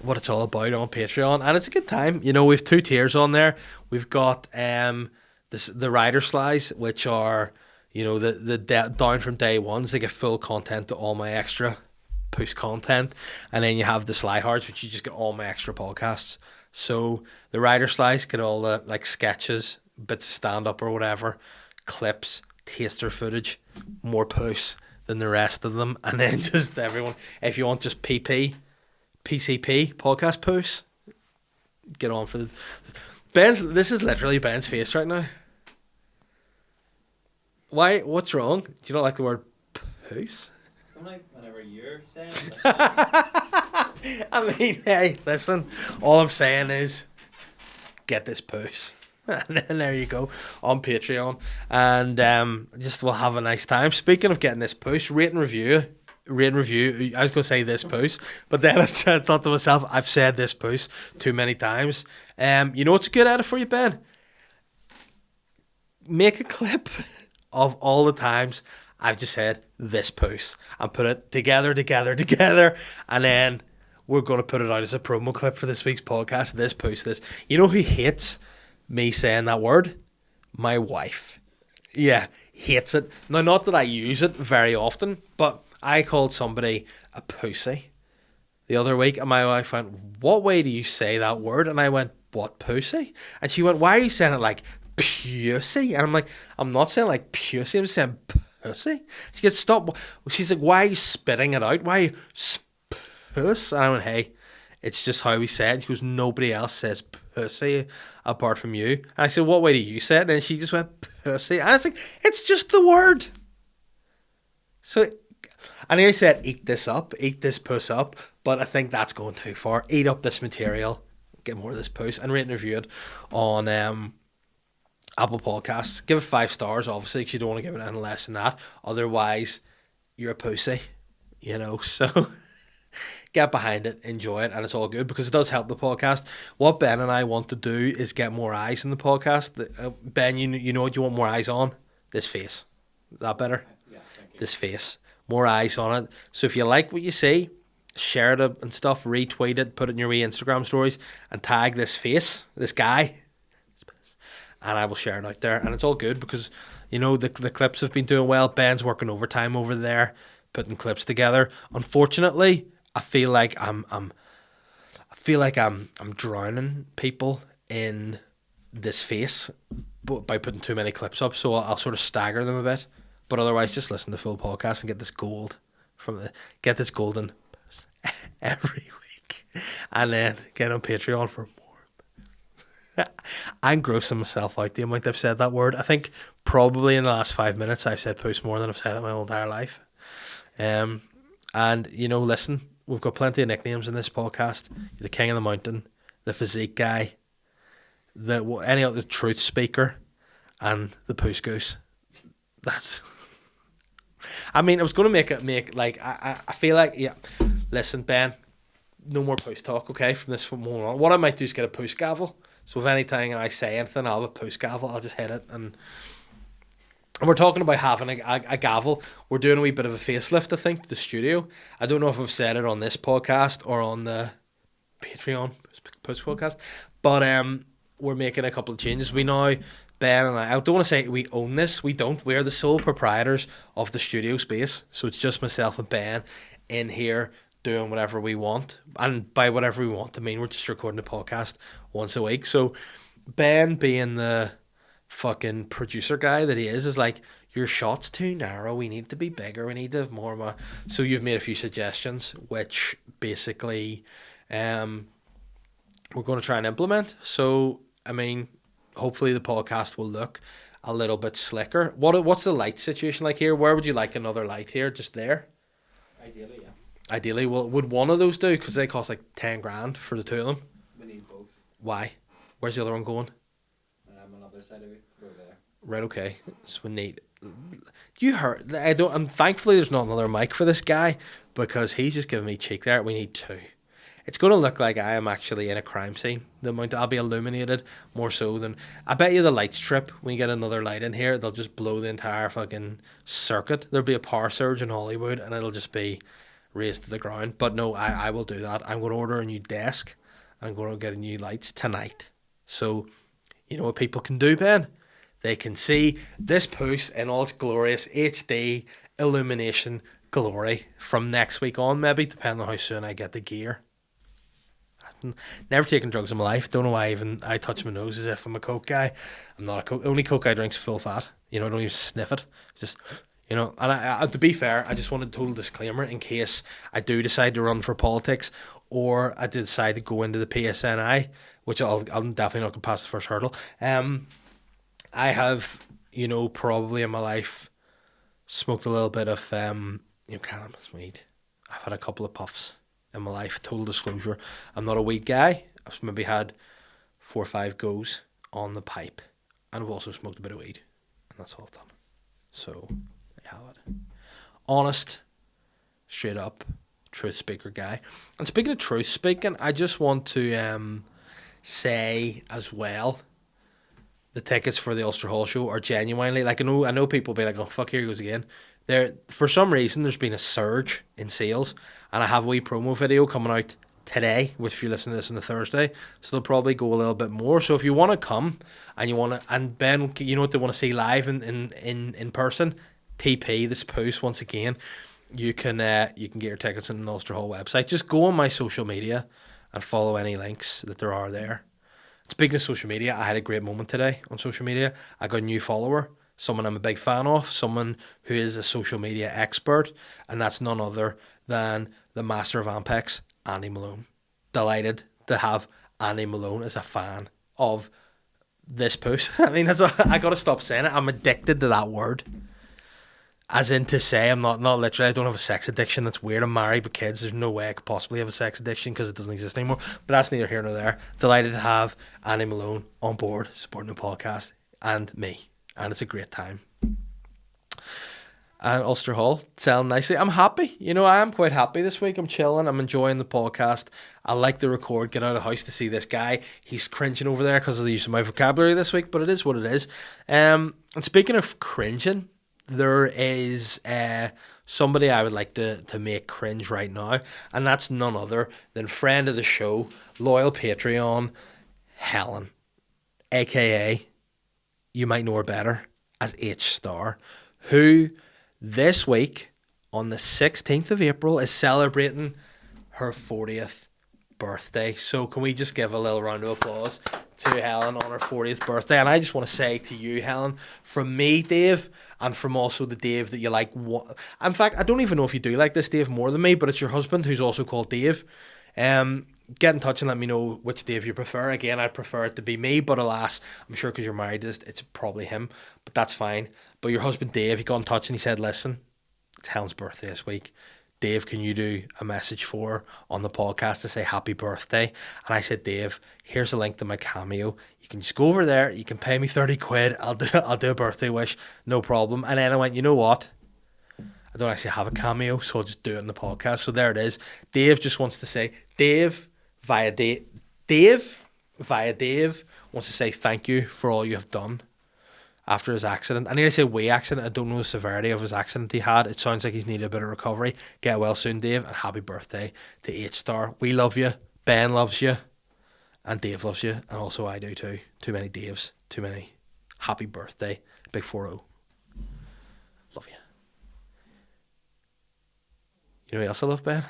what it's all about on Patreon, and it's a good time. We've 2 tiers on there. We've got the rider slides, which are, the down from day ones. They get full content to all my extra Puss content, and then you have the Sly Hearts, which you just get all my extra podcasts. So the Rider Slice get all the like sketches, bits of stand up or whatever, clips, taster footage, more Puss than the rest of them, and then just everyone. If you want just PCP podcast Puss, get on for the Ben's. This is literally Ben's face right now. Why? What's wrong? Do you not like the word Puss? Don't like whenever you're saying it. I mean, hey, listen. All I'm saying is, get this Puss, and then there you go on Patreon, and just we'll have a nice time. Speaking of getting this Puss, rate and review. I was going to say this Puss, but then I thought to myself, I've said this Puss too many times. You know what's good at it for you, Ben? Make a clip of all the times I've just said this Puss and put it together, and then we're going to put it out as a promo clip for this week's podcast. This Puss, this. You know who hates me saying that word? My wife. Yeah, hates it. Now, not that I use it very often, but I called somebody a pussy the other week, and my wife went, "What way do you say that word?" And I went, "What, pussy?" And she went, "Why are you saying it like pussy?" And I'm like, "I'm not saying like pussy, I'm saying pussy." She gets stop. She's like, "Why are you spitting it out? Why are you puss?" And I went, "Hey, it's just how we say it." She goes, "Nobody else says pussy apart from you." And I said, "What way do you say it?" And she just went, pussy. And I was like, "It's just the word." So I nearly said, eat this Puss up, but I think that's going too far. Eat up this material, get more of this Puss, and rate and review it on Apple Podcasts. Give it 5 stars, obviously, because you don't want to give it any less than that. Otherwise, you're a pussy, you know. So get behind it, enjoy it, and it's all good because it does help the podcast. What Ben and I want to do is get more eyes in the podcast. Ben, you know what you want more eyes on? This face. Is that better? Yes, thank you. This face. More eyes on it. So if you like what you see, share it and stuff, retweet it, put it in your wee Instagram stories, and tag this face, this guy, and I will share it out there. And it's all good because, you know, the clips have been doing well. Ben's working overtime over there, putting clips together. Unfortunately, I feel like I'm drowning people in this face by putting too many clips up. So I'll sort of stagger them a bit. But otherwise, just listen to the full podcast and get this gold get this golden every week, and then get on Patreon for more. I'm grossing myself out the amount I've said that word. I think probably in the last 5 minutes I've said Puss more than I've said it my whole entire life. And you know, listen, we've got plenty of nicknames in this podcast. The King of the Mountain, the Physique Guy, any other truth speaker, and the Puss Goose. That's. I mean, I was going to make I feel like, yeah. Listen, Ben, no more Puss talk, okay? From this moment on, what I might do is get a Puss gavel. So if anytime I say anything, I'll have a Puss gavel. I'll just hit it, and we're talking about having a gavel. We're doing a wee bit of a facelift, I think, to the studio. I don't know if I've said it on this podcast or on the Patreon Puss podcast, but we're making a couple of changes. We now. Ben and I don't want to say we own this. We don't. We're the sole proprietors of the studio space. So it's just myself and Ben in here doing whatever we want. And by whatever we want, I mean we're just recording a podcast once a week. So Ben, being the fucking producer guy that he is like, your shot's too narrow. We need to be bigger. We need to have more of a... So you've made a few suggestions, which basically we're going to try and implement. So, I mean... Hopefully the podcast will look a little bit slicker. What's the light situation like here? Where would you like another light here? Just there? Ideally, yeah. Ideally, well, would one of those do? Because they cost like 10 grand for the two of them. We need both. Why? Where's the other one going? On the other side of it, over there. Right, okay. So we need... You heard... I'm thankfully there's not another mic for this guy because he's just giving me cheek there. We need 2. It's going to look like I am actually in a crime scene. The amount I'll be illuminated more so than... I bet you the lights trip. When you get another light in here, they'll just blow the entire fucking circuit. There'll be a power surge in Hollywood and it'll just be raised to the ground. But no, I will do that. I'm going to order a new desk and I'm going to get new lights tonight. So, you know what people can do, Ben? They can see this Puss in all its glorious HD illumination glory from next week on, maybe, depending on how soon I get the gear. Never taken drugs in my life. Don't know why even I touch my nose as if I'm a coke guy. I'm not a coke. Only coke I drink's full fat. You know, I don't even sniff it. Just, you know. And I to be fair, I just wanted a total disclaimer in case I do decide to run for politics, or I decide to go into the PSNI, which I'm definitely not gonna pass the first hurdle. I have, you know, probably in my life smoked a little bit of cannabis weed. I've had a couple of puffs in my life. Total disclosure, I'm not a weed guy. I've maybe had 4 or 5 goes on the pipe, and I've also smoked a bit of weed, and that's all I've done. So there you have it. Honest, straight up, truth speaker guy. And speaking of truth speaking, I just want to say as well, the tickets for the Ulster Hall show are genuinely, like, I know people be like, oh fuck, here he goes again. There, for some reason, there's been a surge in sales, and I have a wee promo video coming out today, which if you're listening to this on the Thursday, so they'll probably go a little bit more. So if you want to come and you want to, and Ben, you know what they want to see live in person, TP, this Puss once again, you can get your tickets on the Ulster Hall website. Just go on my social media and follow any links that there are there. Speaking of social media, I had a great moment today on social media. I got a new follower, someone I'm a big fan of, someone who is a social media expert, and that's none other than the master of Ampex, Andy Malone. Delighted to have Andy Malone as a fan of this Puss. I mean, I got to stop saying it. I'm addicted to that word. As in to say, I'm not literally, I don't have a sex addiction. That's weird. I'm married with kids. There's no way I could possibly have a sex addiction because it doesn't exist anymore. But that's neither here nor there. Delighted to have Andy Malone on board supporting the podcast and me. And it's a great time. And Ulster Hall selling nicely. I'm happy. You know, I am quite happy this week. I'm chilling. I'm enjoying the podcast. I like the record. Get out of the house to see this guy. He's cringing over there because of the use of my vocabulary this week, but it is what it is. And speaking of cringing, there is somebody I would like to make cringe right now, and that's none other than friend of the show, loyal Patreon, Helen, aka, you might know her better as H-Star, who this week on the 16th of April is celebrating her 40th birthday. So can we just give a little round of applause to Helen on her 40th birthday? And I just want to say to you, Helen, from me, Dave, and from also the Dave that you like. In fact, I don't even know if you do like this Dave more than me, but it's your husband who's also called Dave. Get in touch and let me know which Dave you prefer. Again, I'd prefer it to be me, but alas, I'm sure because you're married to this, it's probably him, but that's fine. But your husband Dave, he got in touch and he said, listen, it's Helen's birthday this week. Dave, can you do a message for her on the podcast to say happy birthday? And I said, Dave, here's a link to my Cameo. You can just go over there. You can pay me 30 quid. I'll do a birthday wish. No problem. And then I went, you know what? I don't actually have a Cameo, so I'll just do it in the podcast. So there it is. Dave just wants to say, Dave wants to say thank you for all you have done after his accident. I need to say wee accident. I don't know the severity of his accident he had. It sounds like he's needed a bit of recovery. Get well soon, Dave, and happy birthday to H-Star. We love you. Ben loves you. And Dave loves you. And also I do too. Too many Daves. Too many. Happy birthday. Big 4-0. Love you. You know who else I love, Ben?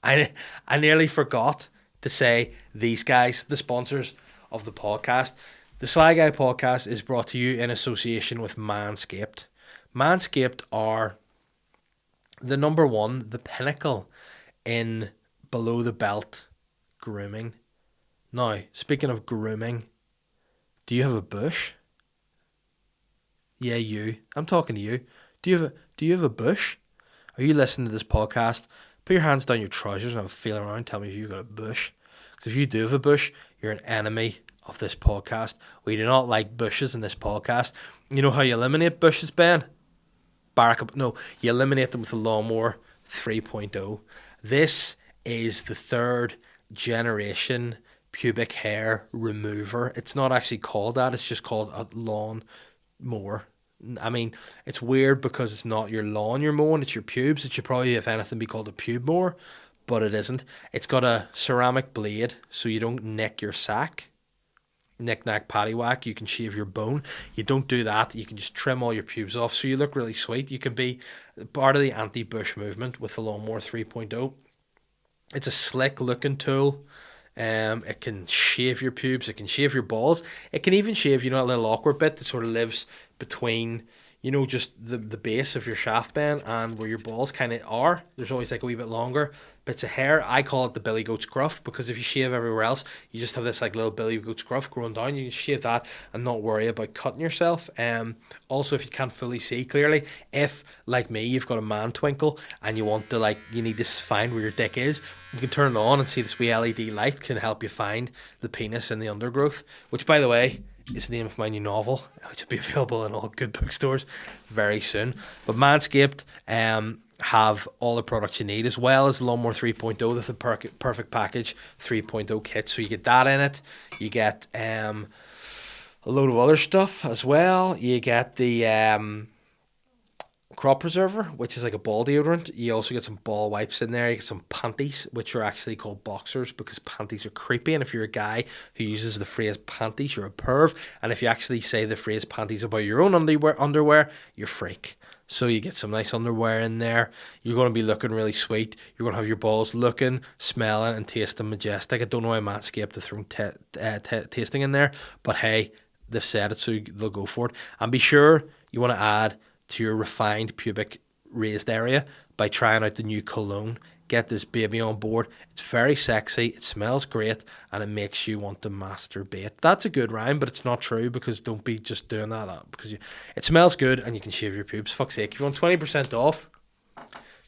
I nearly forgot to say these guys, the sponsors of the podcast. The Sly Guy podcast is brought to you in association with Manscaped. Manscaped are the number one, the pinnacle in below the belt grooming. Now, speaking of grooming, do you have a bush? Yeah, you. I'm talking to you. Do you have a bush? Are you listening to this podcast? Put your hands down your trousers and have a feel around. Tell me if you've got a bush. Because if you do have a bush, you're an enemy of this podcast. We do not like bushes in this podcast. You know how you eliminate bushes, Ben? You eliminate them with the lawnmower 3.0. This is the 3rd generation pubic hair remover. It's not actually called that. It's just called a lawn mower. I mean, it's weird because it's not your lawn you're mowing, it's your pubes. It should probably, if anything, be called a pube mower, but it isn't. It's got a ceramic blade so you don't nick your sack. knick-knack paddywhack, you can shave your bone. You don't do that, you can just trim all your pubes off so you look really sweet. You can be part of the anti-bush movement with the Lawnmower 3.0. It's a slick looking tool. It can shave your pubes, it can shave your balls, it can even shave, a little awkward bit that sort of lives between, just the base of your shaft band and where your balls kind of are. There's always like a wee bit longer bits of hair. I call it the billy goat scruff, because if you shave everywhere else, you just have this like little billy goat scruff growing down. You can shave that and not worry about cutting yourself. Also, if you can't fully see clearly, if like me, you've got a man twinkle and you want to you need to find where your dick is, you can turn it on and see this wee LED light can help you find the penis in the undergrowth, which, by the way, is the name of my new novel, which will be available in all good bookstores very soon. But Manscaped have all the products you need, as well as the Lawnmower 3.0. That's the perfect package 3.0 kit. So you get that in it. You get a load of other stuff as well. You get the crop preserver, which is like a ball deodorant. You also get some ball wipes in there. You get some panties, which are actually called boxers because panties are creepy. And if you're a guy who uses the phrase panties, you're a perv. And if you actually say the phrase panties about your own underwear, you're a freak. So you get some nice underwear in there. You're going to be looking really sweet. You're going to have your balls looking, smelling, and tasting majestic. I don't know why Manscaped have thrown tasting in there, but hey, they've said it, so they'll go for it. And be sure you want to add to your refined pubic raised area by trying out the new cologne. Get this baby on board. It's very sexy, it smells great, and it makes you want to masturbate. That's a good rhyme, but it's not true, because don't be just doing that because it smells good and you can shave your pubes. Fuck's sake. If you want 20% off,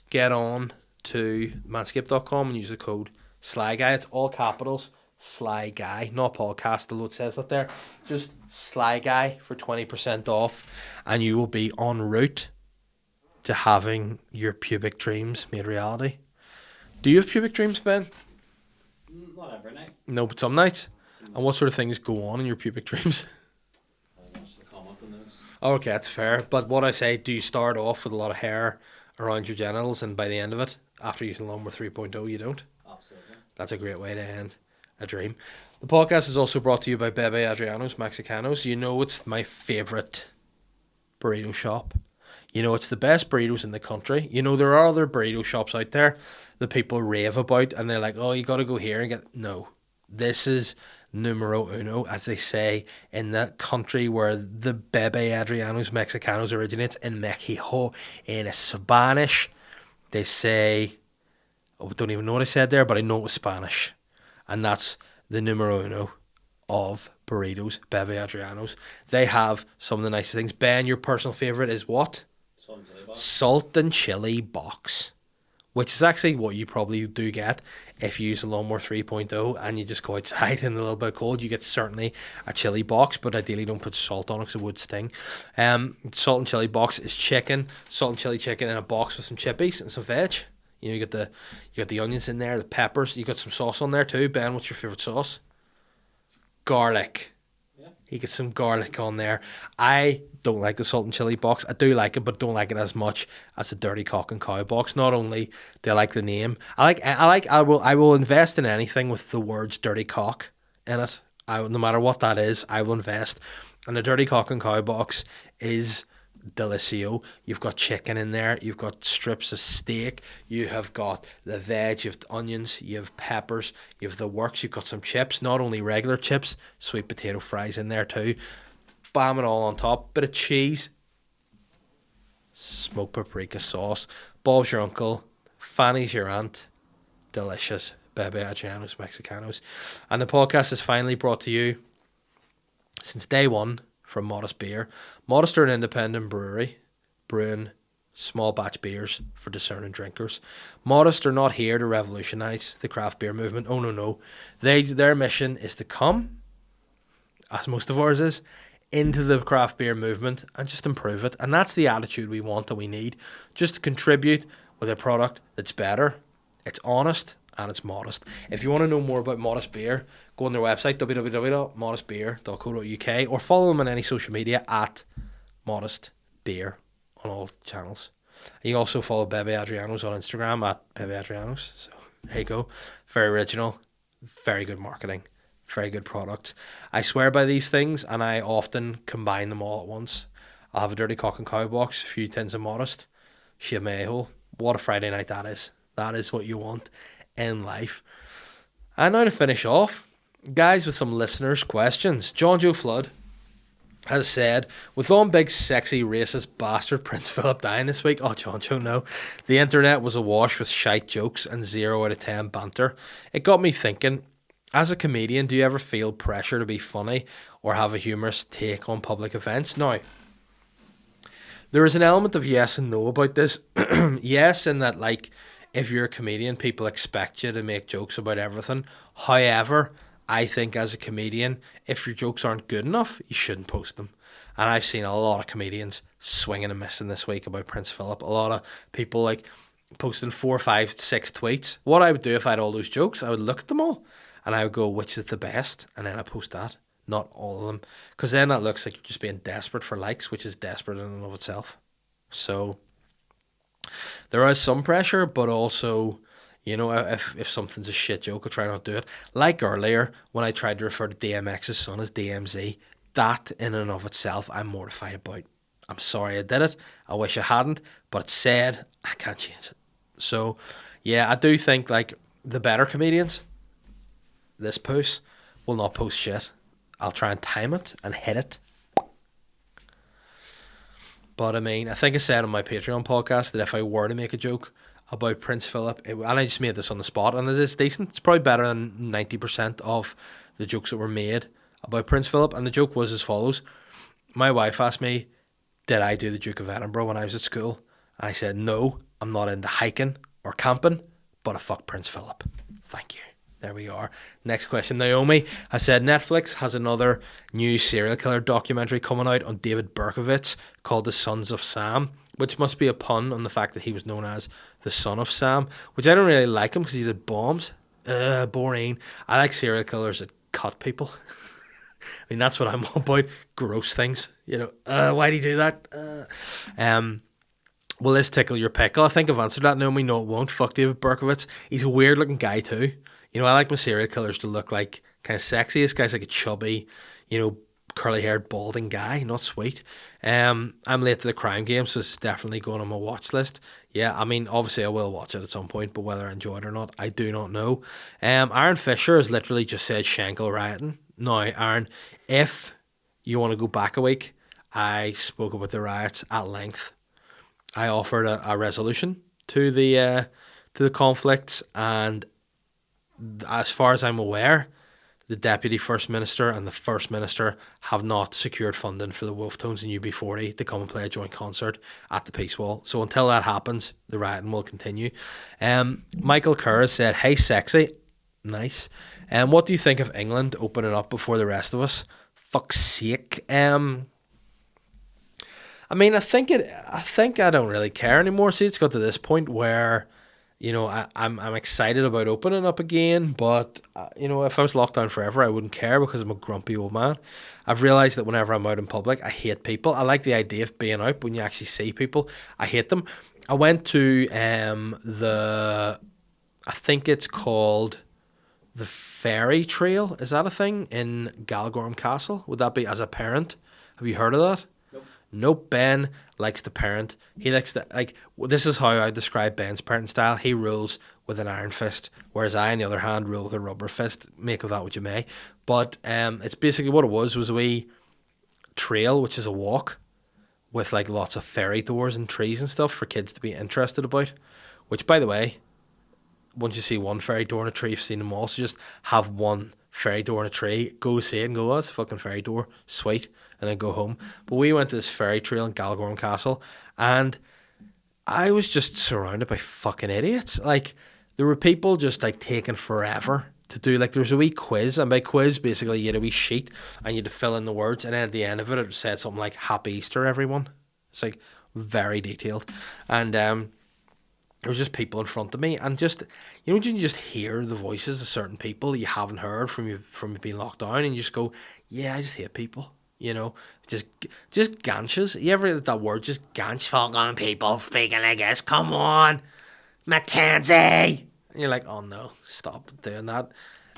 get on to manscaped.com and use the code SLYGUY. It's all capitals, Sly Guy, not podcast, although it says that there. Just Sly Guy for 20% off, and you will be en route to having your pubic dreams made reality. Do you have pubic dreams, Ben? Not every night. No, but some nights. And what sort of things go on in your pubic dreams? What's the comment on those? Okay, that's fair. But what I say, do you start off with a lot of hair around your genitals, and by the end of it, after using Lawnmower 3.0, you don't? Absolutely. That's a great way to end a dream. The podcast is also brought to you by Bebe, Adrianos, Mexicanos. It's my favourite burrito shop. It's the best burritos in the country. There are other burrito shops out there that people rave about, and they're like, oh, you got to go here and get... No. This is numero uno, as they say in the country where the Bebe, Adrianos, Mexicanos originates, in Mexico. In Spanish, they say... I don't even know what I said there, but I know it was Spanish. And that's the numero uno of burritos, Bebe Adrianos. They have some of the nicest things. Ben, your personal favourite is what? Salt and chili box, which is actually what you probably do get if you use a Lawnmower 3.0 and you just go outside in a little bit cold. You get certainly a chili box, but ideally don't put salt on it because it would sting. Salt and chili box is salt and chili chicken in a box with some chippies and some veg. You got the onions in there, the peppers. You got some sauce on there too. Ben, what's your favourite sauce? Garlic. You get some garlic on there. I don't like the salt and chili box. I do like it, but don't like it as much as the Dirty Cock and Cow box. Not only do I like the name, I will invest in anything with the words Dirty Cock in it. No matter what that is, I will invest. And the Dirty Cock and Cow box is delicio. You've got chicken in there, you've got strips of steak, you have got the veg, you have the onions, you have peppers, you have the works, you've got some chips, not only regular chips, sweet potato fries in there too. Bam it all on top, bit of cheese, smoked paprika sauce, Bob's your uncle, Fanny's your aunt, delicious. Bebe Adrianos Mexicanos. And the podcast is finally brought to you since day one from Modest Beer. Modest are an independent brewery brewing small batch beers for discerning drinkers. Modest are not here to revolutionise the craft beer movement. Oh no. Their mission is to come, as most of ours is, into the craft beer movement and just improve it. And that's the attitude we want and we need. Just to contribute with a product that's better, it's honest, and it's modest. If you want to know more about Modest Beer, go on their website, www.modestbeer.co.uk, or follow them on any social media at Modest Beer on all channels. And you also follow Bebe Adrianos on Instagram at Bebe Adrianos. So there you go. Very original, very good marketing, very good products. I swear by these things, and I often combine them all at once. I'll have a dirty cock and cow box, a few tins of Modest, shave my a-hole. What a Friday night that is. That is what you want in life. And now to finish off, guys, with some listeners' questions. John Joe Flood has said, with on big sexy racist bastard Prince Philip dying this week, oh John Joe, no, the internet was awash with shite jokes and 0 out of 10 banter. It got me thinking, as a comedian, do you ever feel pressure to be funny or have a humorous take on public events? Now, there is an element of yes and no about this. Yes, in that, like, if you're a comedian, people expect you to make jokes about everything. However, I think as a comedian, if your jokes aren't good enough, you shouldn't post them. And I've seen a lot of comedians swinging and missing this week about Prince Philip. A lot of people like posting 4, 5, 6 tweets. What I would do if I had all those jokes, I would look at them all and I would go, which is the best? And then I post that, not all of them. Because then that looks like you're just being desperate for likes, which is desperate in and of itself. So there is some pressure, but also, you know, if something's a shit joke, I'll try not to do it. Like earlier, when I tried to refer to DMX's son as DMZ, that in and of itself, I'm mortified about. I'm sorry I did it. I wish I hadn't, but it's said, I can't change it. So, yeah, I do think, like, the better comedians, this Puss, will not post shit. I'll try and time it and hit it. But, I mean, I think I said on my Patreon podcast that if I were to make a joke about Prince Philip, and I just made this on the spot, and it is decent. It's probably better than 90% of the jokes that were made about Prince Philip. And the joke was as follows. My wife asked me, did I do the Duke of Edinburgh when I was at school? I said, no, I'm not into hiking or camping, but I fucked Prince Philip. Thank you. There we are. Next question. Naomi has said, Netflix has another new serial killer documentary coming out on David Berkowitz called The Sons of Sam, which must be a pun on the fact that he was known as the son of Sam, which I don't really like him because he did bombs. Boring. I like serial killers that cut people. I mean, that's what I'm all about. Gross things. You know, why do you do that? Will this tickle your pickle? I think I've answered that. Naomi, no, it won't. Fuck David Berkowitz. He's a weird looking guy too. You know, I like my serial killers to look like kind of sexy. This guy's like a chubby, you know, curly-haired, balding guy, not sweet. I'm late to the crime game, so it's definitely going on my watch list. Yeah, I mean, obviously I will watch it at some point, but whether I enjoy it or not, I do not know. Aaron Fisher has literally just said Schenkel rioting. Now, Aaron, if you want to go back a week, I spoke about the riots at length. I offered a resolution to the conflicts, and as far as I'm aware, the Deputy First Minister and the First Minister have not secured funding for the Wolf Tones and UB40 to come and play a joint concert at the Peace Wall. So until that happens, the rioting will continue. Michael Kerr said, hey, sexy. Nice. What do you think of England opening up before the rest of us? Fuck's sake. I mean, I think I don't really care anymore. See, it's got to this point where, you know, I'm excited about opening up again, but, you know, if I was locked down forever, I wouldn't care because I'm a grumpy old man. I've realised that whenever I'm out in public, I hate people. I like the idea of being out, but when you actually see people, I hate them. I went to I think it's called the Fairy Trail. Is that a thing in Galgorm Castle? Would that be as a parent? Have you heard of that? Nope. Ben likes to parent. He likes to, like, this is how I describe Ben's parenting style. He rules with an iron fist, whereas I, on the other hand, rule with a rubber fist. Make of that what you may. But it's basically what it was a wee trail, which is a walk with, like, lots of fairy doors and trees and stuff for kids to be interested about. Which, by the way, once you see one fairy door in a tree, you've seen them all. So just have one fairy door in a tree, go see it and go, oh, it's a fucking fairy door, sweet, and then go home. But we went to this fairy trail in Galgorm Castle, and I was just surrounded by fucking idiots. Like, there were people just, like, taking forever to do, like, there was a wee quiz, and by quiz, basically, you had a wee sheet, and you had to fill in the words, and then at the end of it, it said something like, Happy Easter, everyone. It's, like, very detailed. And, there was just people in front of me, and just, you know, you just hear the voices of certain people you haven't heard from you being locked down, and you just go, yeah, I just hate people, you know, just ganches. You ever heard that word, just ganch fucking people speaking like this? Come on, Mackenzie. And you're like, oh no, stop doing that.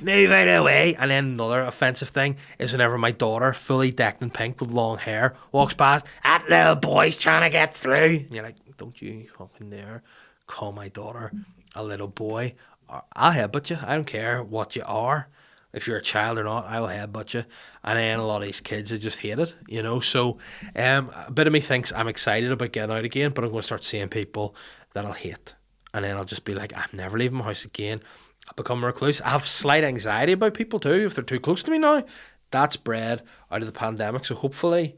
move out of the way. And then another offensive thing is whenever my daughter, fully decked in pink with long hair, walks past, that little boy's trying to get through. And you're like, don't you fucking dare call my daughter a little boy. Or I'll headbutt you. I don't care what you are. If you're a child or not, I will headbutt you. And then a lot of these kids, they just hate it, you know. So a bit of me thinks I'm excited about getting out again, but I'm going to start seeing people that I'll hate. And then I'll just be like, I'm never leaving my house again. I'll become a recluse. I have slight anxiety about people too, if they're too close to me now. That's bred out of the pandemic. So hopefully,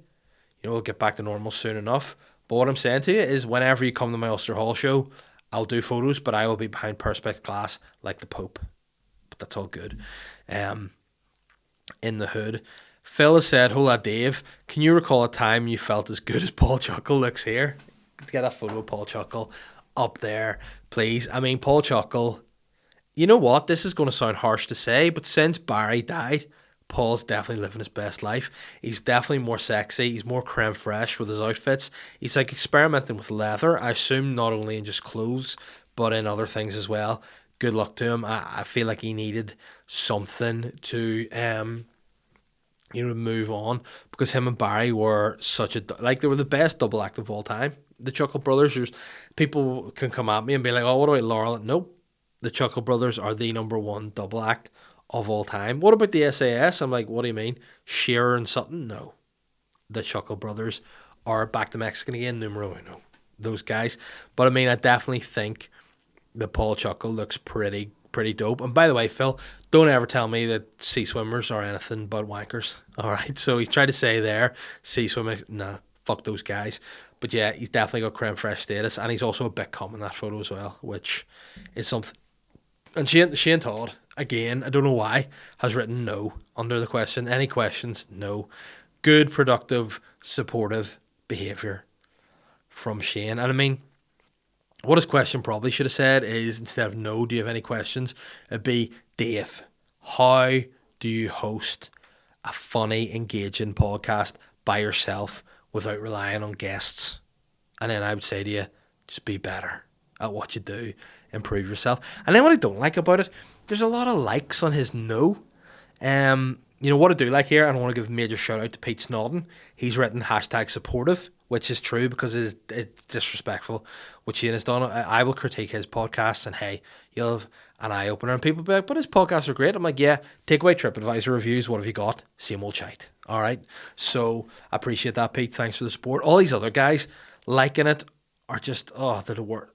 you know, we'll get back to normal soon enough. But what I'm saying to you is whenever you come to my Ulster Hall show, I'll do photos, but I will be behind perspex glass like the Pope. But that's all good. In the hood. Phil has said, hola Dave, can you recall a time you felt as good as Paul Chuckle looks here? Get that photo of Paul Chuckle up there, please. I mean, Paul Chuckle, you know what? This is going to sound harsh to say, but since Barry died, Paul's definitely living his best life. He's definitely more sexy. He's more creme fraiche with his outfits. He's like experimenting with leather. I assume not only in just clothes, but in other things as well. Good luck to him. I feel like he needed something to move on, because him and Barry were they were the best double act of all time. The Chuckle Brothers. People can come at me and be like, oh, what about Laurel? Nope. The Chuckle Brothers are the number one double act of all time. What about the SAS? I'm like, what do you mean? Shearer and Sutton? No. The Chuckle Brothers are back to Mexican again, numero uno. Those guys. But I mean, I definitely think that Paul Chuckle looks pretty dope. And by the way, Phil, don't ever tell me that sea swimmers are anything but wankers. All right. So he tried to say there, sea swimming, nah, fuck those guys. But yeah, he's definitely got creme fraiche status, and he's also a bit cum in that photo as well, which is something. And Shane Todd, again, I don't know why, has written no under the question. Any questions? No. Good, productive, supportive behaviour from Shane. And I mean, what his question probably should have said is, instead of no, do you have any questions? It'd be, Dave, how do you host a funny, engaging podcast by yourself without relying on guests? And then I would say to you, just be better at what you do. Improve yourself. And then what I don't like about it, there's a lot of likes on his no. You know what I do like here, and I want to give a major shout out to Pete Snodden. He's written #supportive, which is true, because it's disrespectful what Shane has done. I will critique his podcast, and hey, you'll have an eye opener, and people will be like, but his podcasts are great. I'm like, yeah, take away TripAdvisor reviews, what have you got? Same old shite. All right. So I appreciate that, Pete. Thanks for the support. All these other guys liking it are just, they're the worst.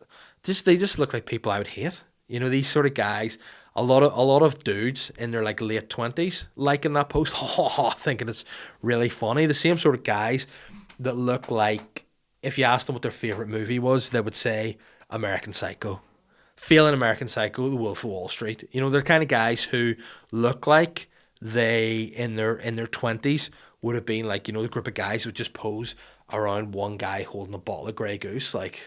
They just look like people I would hate. You know, these sort of guys, a lot of dudes in their like late 20s liking that post, thinking it's really funny. The same sort of guys that look like, if you asked them what their favourite movie was, they would say American Psycho. Failing American Psycho, The Wolf of Wall Street. You know, they're the kind of guys who look like they, in their 20s, would have been like, you know, the group of guys who would just pose around one guy holding a bottle of Grey Goose, like.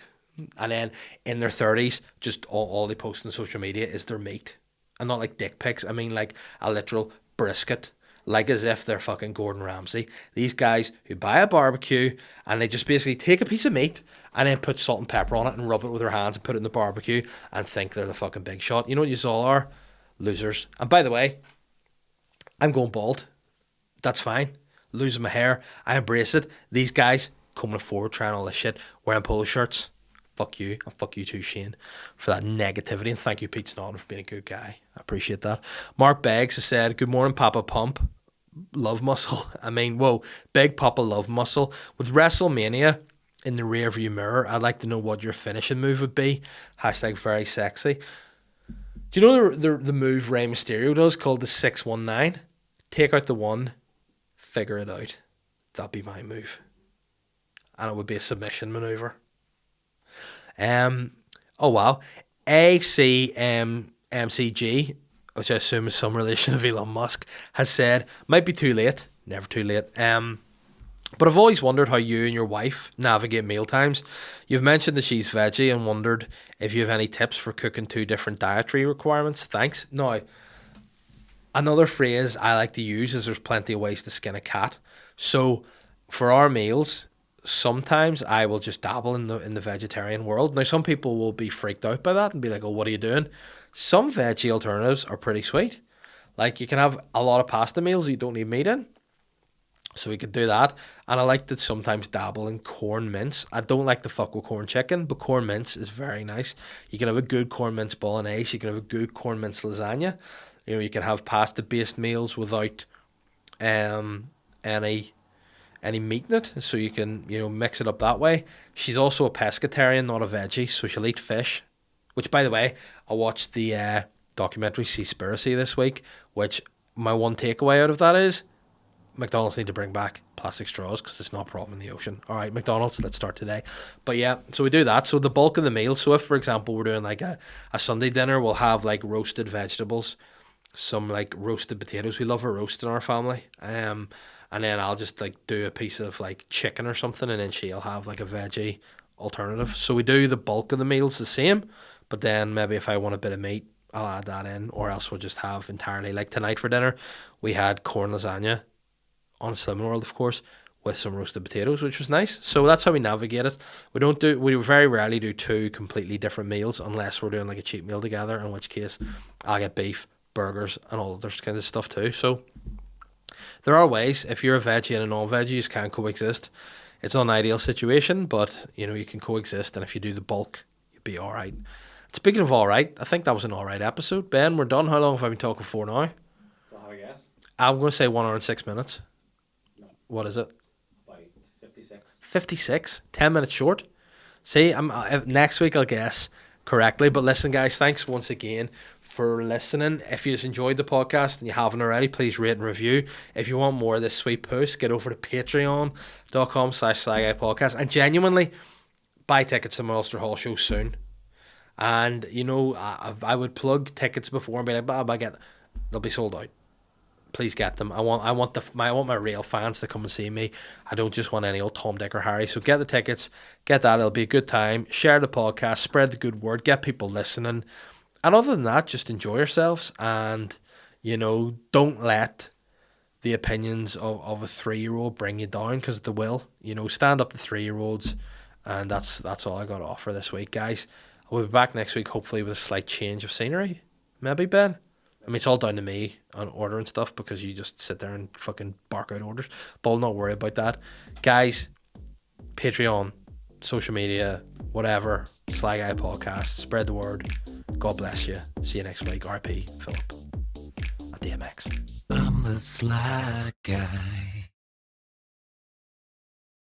And then in their 30s, just all they post on social media is their meat. And not like dick pics. I mean like a literal brisket. Like as if they're fucking Gordon Ramsay. These guys who buy a barbecue and they just basically take a piece of meat and then put salt and pepper on it and rub it with their hands and put it in the barbecue and think they're the fucking big shot. You know what you all are? Losers. And by the way, I'm going bald. That's fine. Losing my hair. I embrace it. These guys coming forward trying all this shit, wearing polo shirts. Fuck you, and fuck you too, Shane, for that negativity. And thank you, Pete Snodden, for being a good guy. I appreciate that. Mark Beggs has said, good morning, Papa Pump. Love muscle. I mean, whoa, big Papa love muscle. With WrestleMania in the rearview mirror, I'd like to know what your finishing move would be. #very sexy. Do you know the move Rey Mysterio does called the 619? Take out the one, figure it out. That'd be my move. And it would be a submission maneuver. Oh wow, ACMCG, which I assume is some relation of Elon Musk, has said, might be too late, never too late. But I've always wondered how you and your wife navigate meal times. You've mentioned that she's veggie and wondered if you have any tips for cooking 2 different dietary requirements. Thanks. Now, another phrase I like to use is there's plenty of ways to skin a cat. So for our meals, sometimes I will just dabble in the vegetarian world. Now, some people will be freaked out by that and be like, oh, what are you doing? Some veggie alternatives are pretty sweet. Like, you can have a lot of pasta meals you don't need meat in. So we could do that. And I like to sometimes dabble in corn mince. I don't like to fuck with corn chicken, but corn mince is very nice. You can have a good corn mince bolognese. You can have a good corn mince lasagna. You know, you can have pasta-based meals without any meat in it. So you can, you know, mix it up that way. She's also a pescatarian, not a veggie, so she'll eat fish. Which, by the way, I watched the documentary Seaspiracy this week, which my one takeaway out of that is McDonald's need to bring back plastic straws because it's not a problem in the ocean. All right, McDonald's, let's start today. But yeah, so we do that. So the bulk of the meal, so if, for example, we're doing like a Sunday dinner, we'll have like roasted vegetables, some like roasted potatoes. We love a roast in our family. And then I'll just like do a piece of like chicken or something, and then she'll have like a veggie alternative. So we do the bulk of the meals the same, but then maybe if I want a bit of meat, I'll add that in, or else we'll just have entirely, like tonight for dinner, we had corn lasagna on Slimming World, of course, with some roasted potatoes, which was nice. So that's how we navigate it. We very rarely do two completely different meals unless we're doing like a cheap meal together, in which case I'll get beef, burgers, and all other kinds of stuff too. So there are ways. If you're a veggie and a non-veggie, you just can't coexist. It's not an ideal situation, but you know, you can coexist, and if you do the bulk, you'll be all right. Speaking of all right, I think that was an all right episode. Ben, we're done. How long have I been talking for now? Well, have a guess. I'm going to say 1 hour and 6 minutes. No. What is it? About 56. 56? 10 minutes short? See, next week I'll guess correctly. But listen, guys, thanks once again for listening. If you enjoyed the podcast and you haven't already, please rate and review. If you want more of this sweet Puss, get over to patreon.com/SLY podcast and genuinely buy tickets to my Ulster Hall show soon. And, you know, I would plug tickets before and be like, they'll be sold out. Please get them. I want my real fans to come and see me. I don't just want any old Tom, Dick, or Harry. So get the tickets, get that. It'll be a good time. Share the podcast, spread the good word, get people listening. And other than that, just enjoy yourselves. And, you know, don't let the opinions of a 3-year-old bring you down, because they will. You know, stand up to 3-year-olds. And that's all I got to offer this week, guys. We'll be back next week, hopefully, with a slight change of scenery. Maybe, Ben? I mean, it's all down to me on ordering stuff, because you just sit there and fucking bark out orders. But I'll not worry about that. Guys, Patreon, social media, whatever, Sly Guy Podcast, spread the word. God bless you. See you next week. RP, Philip. At DMX. I'm the sly guy.